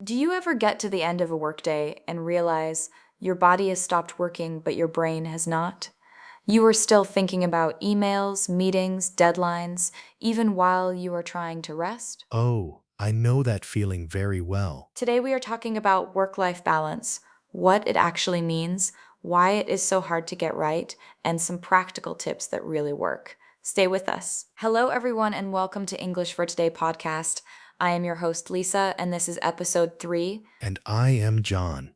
Do you ever get to the end of a workday and realize your body has stopped working, but your brain has not? You are still thinking about emails, meetings, deadlines, even while you are trying to rest? Oh, I know that feeling very well. Today we are talking about work-life balance, what it actually means, why it is so hard to get right, and some practical tips that really work. Stay with us. Hello, everyone, and welcome to English for Today podcast. I am your host, Lisa, and this is episode 3. And I am John.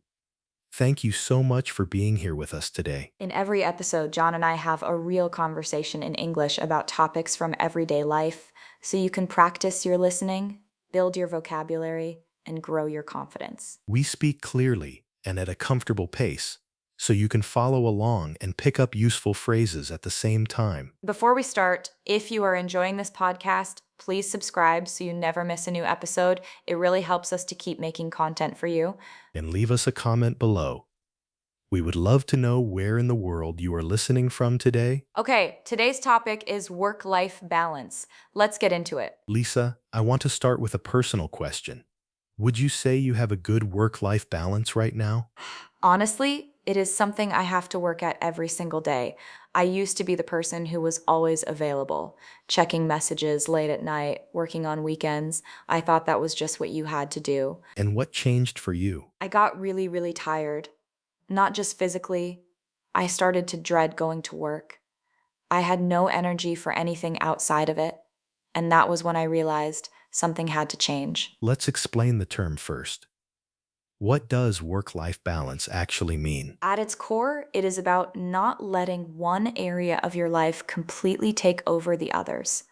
Thank you so much for being here with us today. In every episode, John and I have a real conversation in English about topics from everyday life so you can practice your listening, build your vocabulary, and grow your confidence. We speak clearly and at a comfortable pace, so you can follow along and pick up useful phrases at the same time. Before we start, if you are enjoying this podcast, please subscribe so you never miss a new episode. It really helps us to keep making content for you. And leave us a comment below. We would love to know where in the world you are listening from today. Okay, today's topic is work-life balance. Let's get into it. Lisa, I want to start with a personal question. Would you say you have a good work-life balance right now? Honestly, it is something I have to work at every single day. I used to be the person who was always available, checking messages late at night, working on weekends. I thought that was just what you had to do. And what changed for you? I got really, really tired. Not just physically, I started to dread going to work. I had no energy for anything outside of it, and that was when I realized something had to change. Let's explain the term first. What does work-life balance actually mean? At its core, it is about not letting one area of your life completely take over the others.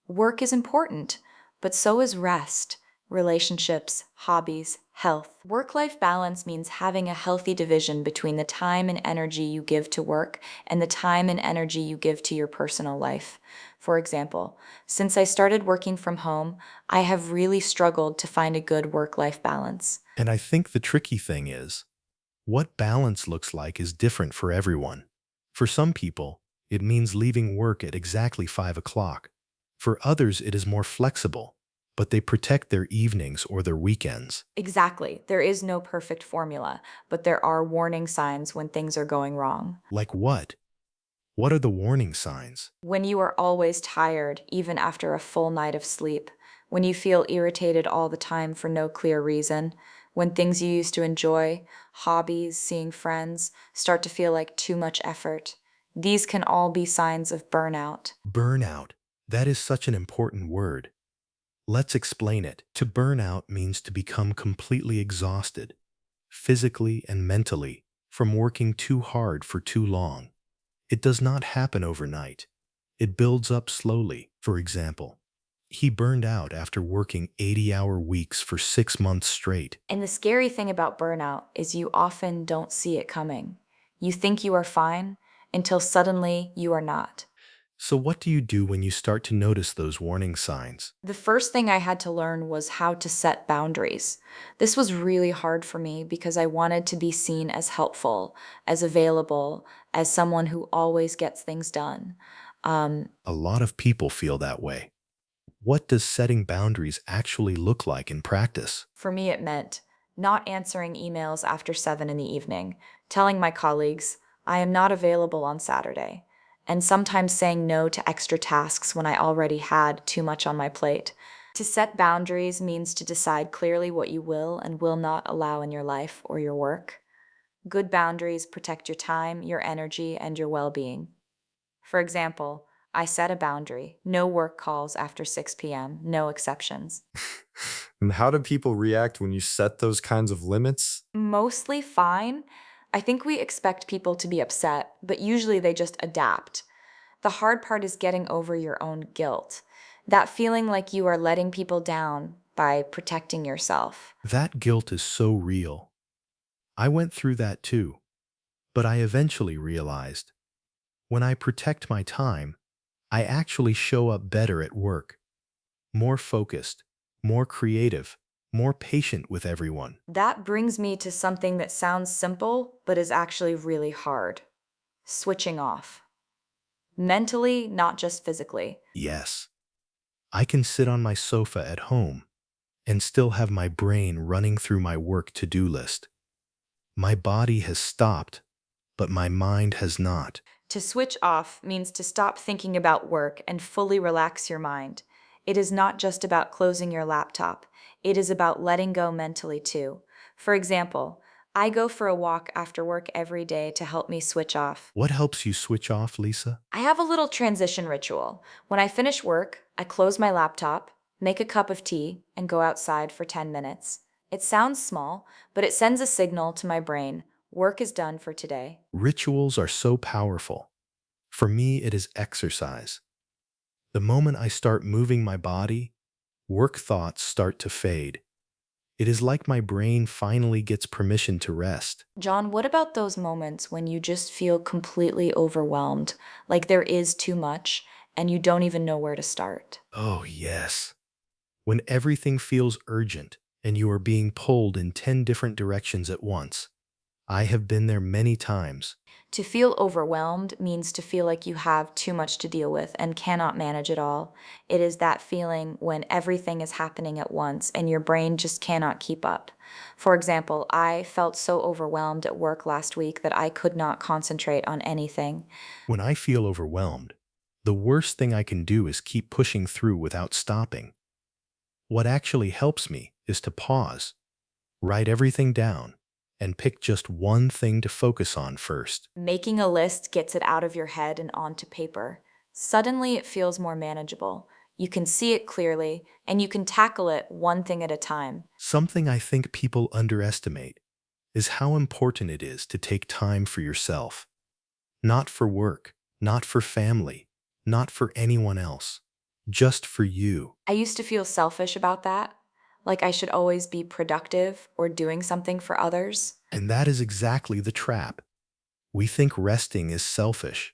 Work is important, but so is rest, relationships, hobbies, health. Work-life balance means having a healthy division between the time and energy you give to work and the time and energy you give to your personal life. For example, since I started working from home, I have really struggled to find a good work-life balance. And I think the tricky thing is, what balance looks like is different for everyone. For some people, it means leaving work at exactly 5 o'clock. For others, it is more flexible, but they protect their evenings or their weekends. Exactly. There is no perfect formula, but there are warning signs when things are going wrong. Like what? What are the warning signs? When you are always tired, even after a full night of sleep. When you feel irritated all the time for no clear reason. When things you used to enjoy, hobbies, seeing friends, start to feel like too much effort. These can all be signs of burnout. Burnout. That is such an important word. Let's explain it. To burn out means to become completely exhausted, physically and mentally, from working too hard for too long. It does not happen overnight. It builds up slowly. For example, he burned out after working 80-hour weeks for 6 months straight. And the scary thing about burnout is you often don't see it coming. You think you are fine until suddenly you are not. So what do you do when you start to notice those warning signs? The first thing I had to learn was how to set boundaries. This was really hard for me because I wanted to be seen as helpful, as available, as someone who always gets things done. A lot of people feel that way. What does setting boundaries actually look like in practice? For me, it meant not answering emails after 7 in the evening, telling my colleagues, I am not available on Saturday, and sometimes saying no to extra tasks when I already had too much on my plate. To set boundaries means to decide clearly what you will and will not allow in your life or your work. Good boundaries protect your time, your energy, and your well-being. For example, I set a boundary, no work calls after 6 p.m., no exceptions. And how do people react when you set those kinds of limits? Mostly fine. I think we expect people to be upset, but usually they just adapt. The hard part is getting over your own guilt. That feeling like you are letting people down by protecting yourself. That guilt is so real. I went through that too. But I eventually realized, when I protect my time, I actually show up better at work. More focused, more creative, more patient with everyone. That brings me to something that sounds simple, but is actually really hard. Switching off. Mentally, not just physically. Yes. I can sit on my sofa at home and still have my brain running through my work to-do list. My body has stopped, but my mind has not. To switch off means to stop thinking about work and fully relax your mind. It is not just about closing your laptop, it is about letting go mentally too. For example, I go for a walk after work every day to help me switch off. What helps you switch off, Lisa? I have a little transition ritual. When I finish work, I close my laptop, make a cup of tea, and go outside for 10 minutes. It sounds small, but it sends a signal to my brain. Work is done for today. Rituals are so powerful. For me, it is exercise. The moment I start moving my body, work thoughts start to fade. It is like my brain finally gets permission to rest. John, what about those moments when you just feel completely overwhelmed, like there is too much, and you don't even know where to start? Oh, yes. When everything feels urgent and you are being pulled in 10 different directions at once. I have been there many times. To feel overwhelmed means to feel like you have too much to deal with and cannot manage it all. It is that feeling when everything is happening at once and your brain just cannot keep up. For example, I felt so overwhelmed at work last week that I could not concentrate on anything. When I feel overwhelmed, the worst thing I can do is keep pushing through without stopping. What actually helps me is to pause, write everything down, and pick just one thing to focus on first. Making a list gets it out of your head and onto paper. Suddenly, it feels more manageable. You can see it clearly, and you can tackle it one thing at a time. Something I think people underestimate is how important it is to take time for yourself. Not for work, not for family, not for anyone else, just for you. I used to feel selfish about that, like I should always be productive or doing something for others. And that is exactly the trap. We think resting is selfish,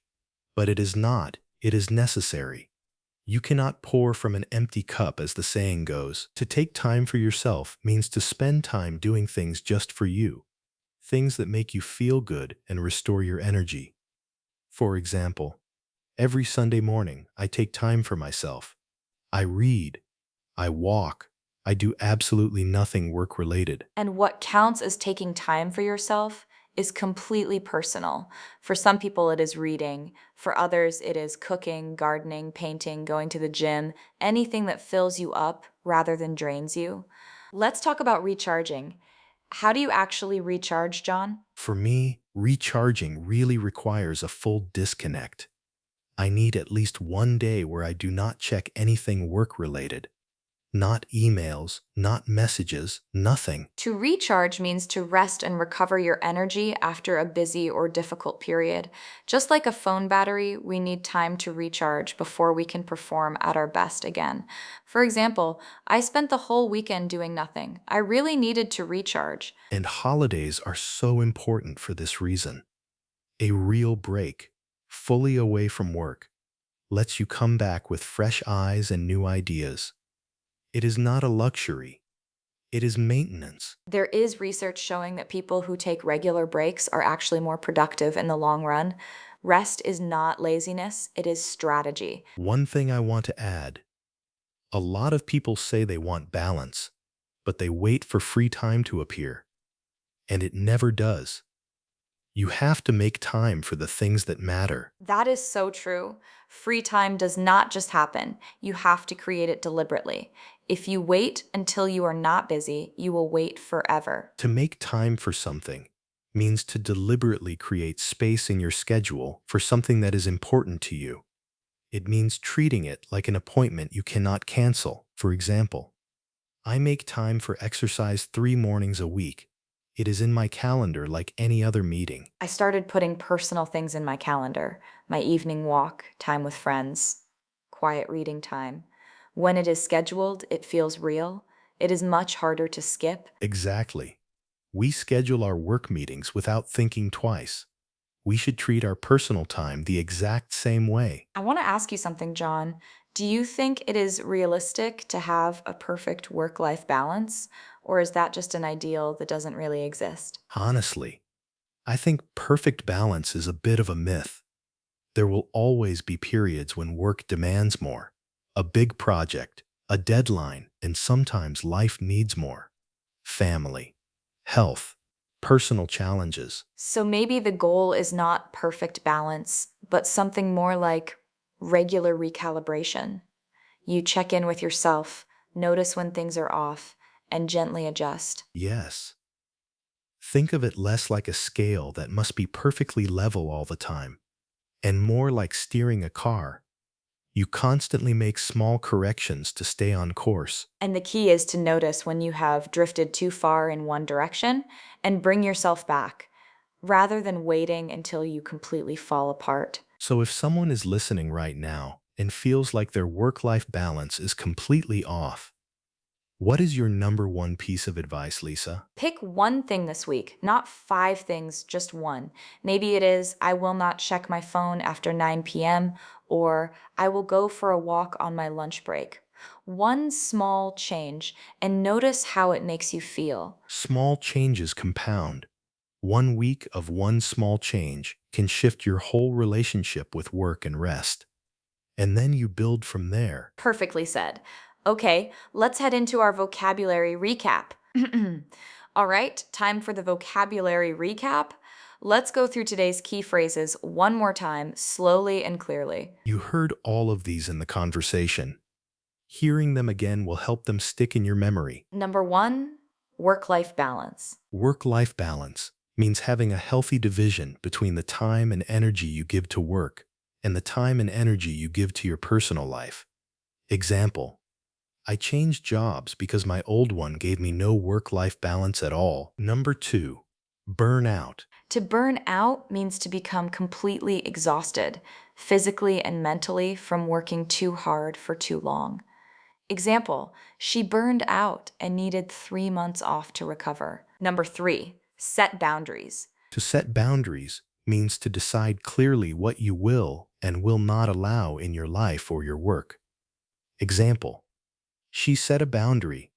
but it is not. It is necessary. You cannot pour from an empty cup, as the saying goes. To take time for yourself means to spend time doing things just for you, things that make you feel good and restore your energy. For example, every Sunday morning, I take time for myself. I read, I walk, I do absolutely nothing work-related. And what counts as taking time for yourself is completely personal. For some people, it is reading. For others, it is cooking, gardening, painting, going to the gym, anything that fills you up rather than drains you. Let's talk about recharging. How do you actually recharge, John? For me, recharging really requires a full disconnect. I need at least one day where I do not check anything work-related. Not emails, not messages, nothing. To recharge means to rest and recover your energy after a busy or difficult period. Just like a phone battery, we need time to recharge before we can perform at our best again. For example, I spent the whole weekend doing nothing. I really needed to recharge. And holidays are so important for this reason. A real break, fully away from work, lets you come back with fresh eyes and new ideas. It is not a luxury. It is maintenance. There is research showing that people who take regular breaks are actually more productive in the long run. Rest is not laziness, it is strategy. One thing I want to add. A lot of people say they want balance, but they wait for free time to appear. And it never does. You have to make time for the things that matter. That is so true. Free time does not just happen. You have to create it deliberately. If you wait until you are not busy, you will wait forever. To make time for something means to deliberately create space in your schedule for something that is important to you. It means treating it like an appointment you cannot cancel. For example, I make time for exercise 3 mornings a week. It is in my calendar like any other meeting. I started putting personal things in my calendar. My evening walk, time with friends, quiet reading time. When it is scheduled, it feels real. It is much harder to skip. Exactly. We schedule our work meetings without thinking twice. We should treat our personal time the exact same way. I want to ask you something, John. Do you think it is realistic to have a perfect work-life balance, or is that just an ideal that doesn't really exist? Honestly, I think perfect balance is a bit of a myth. There will always be periods when work demands more. A big project, a deadline, and sometimes life needs more. Family, health, personal challenges. So maybe the goal is not perfect balance, but something more like regular recalibration. You check in with yourself, notice when things are off, and gently adjust. Yes. Think of it less like a scale that must be perfectly level all the time, and more like steering a car. You constantly make small corrections to stay on course. And the key is to notice when you have drifted too far in one direction and bring yourself back, rather than waiting until you completely fall apart. So if someone is listening right now and feels like their work-life balance is completely off, what is your number one piece of advice, Lisa? Pick one thing this week, not 5 things, just one. Maybe it is, I will not check my phone after 9 p.m., or I will go for a walk on my lunch break. One small change, and notice how it makes you feel. Small changes compound. 1 week of one small change can shift your whole relationship with work and rest. And then you build from there. Perfectly said. Okay, let's head into our vocabulary recap. All right, time for the vocabulary recap. Let's go through today's key phrases one more time, slowly and clearly. You heard all of these in the conversation. Hearing them again will help them stick in your memory. Number 1, work-life balance. Work-life balance means having a healthy division between the time and energy you give to work and the time and energy you give to your personal life. Example: I changed jobs because my old one gave me no work-life balance at all. Number 2, burnout. To burn out means to become completely exhausted, physically and mentally, from working too hard for too long. Example, she burned out and needed 3 months off to recover. Number 3, set boundaries. To set boundaries means to decide clearly what you will and will not allow in your life or your work. Example: she set a boundary.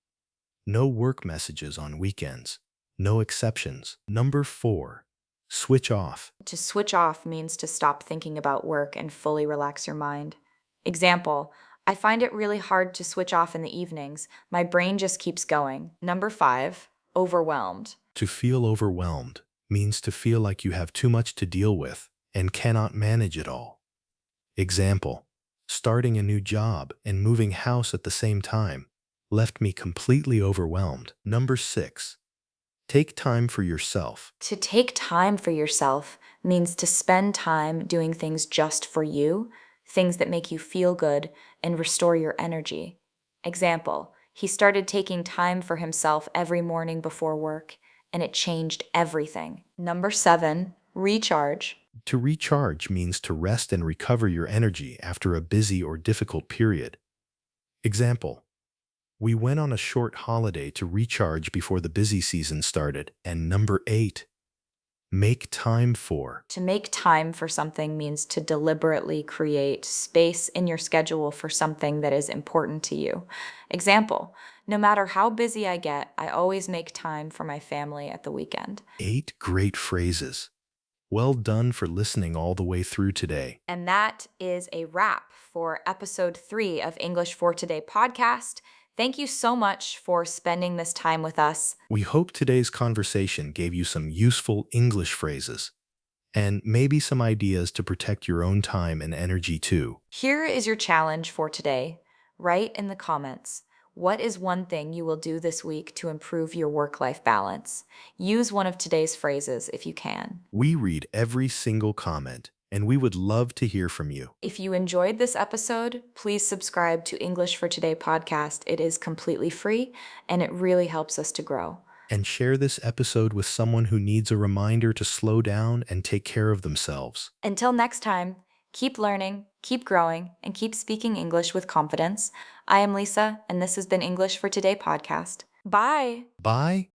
No work messages on weekends. No exceptions. Number 4, switch off. To switch off means to stop thinking about work and fully relax your mind. Example, I find it really hard to switch off in the evenings. My brain just keeps going. Number 5, overwhelmed. To feel overwhelmed means to feel like you have too much to deal with and cannot manage it all. Example: starting a new job and moving house at the same time left me completely overwhelmed. Number 6, take time for yourself. To take time for yourself means to spend time doing things just for you, things that make you feel good and restore your energy. Example, he started taking time for himself every morning before work, and it changed everything. Number 7, recharge. To recharge means to rest and recover your energy after a busy or difficult period. Example: we went on a short holiday to recharge before the busy season started. And number 8, make time for. To make time for something means to deliberately create space in your schedule for something that is important to you. Example, no matter how busy I get, I always make time for my family at the weekend. 8 great phrases. Well done for listening all the way through today. And that is a wrap for episode 3 of English for Today podcast. Thank you so much for spending this time with us. We hope today's conversation gave you some useful English phrases and maybe some ideas to protect your own time and energy too. Here is your challenge for today. Write in the comments, what is one thing you will do this week to improve your work-life balance? Use one of today's phrases if you can. We read every single comment, and we would love to hear from you. If you enjoyed this episode, please subscribe to English for Today podcast. It is completely free, and it really helps us to grow. And share this episode with someone who needs a reminder to slow down and take care of themselves. Until next time, keep learning, keep growing, and keep speaking English with confidence. I am Lisa, and this has been English for Today podcast. Bye! Bye!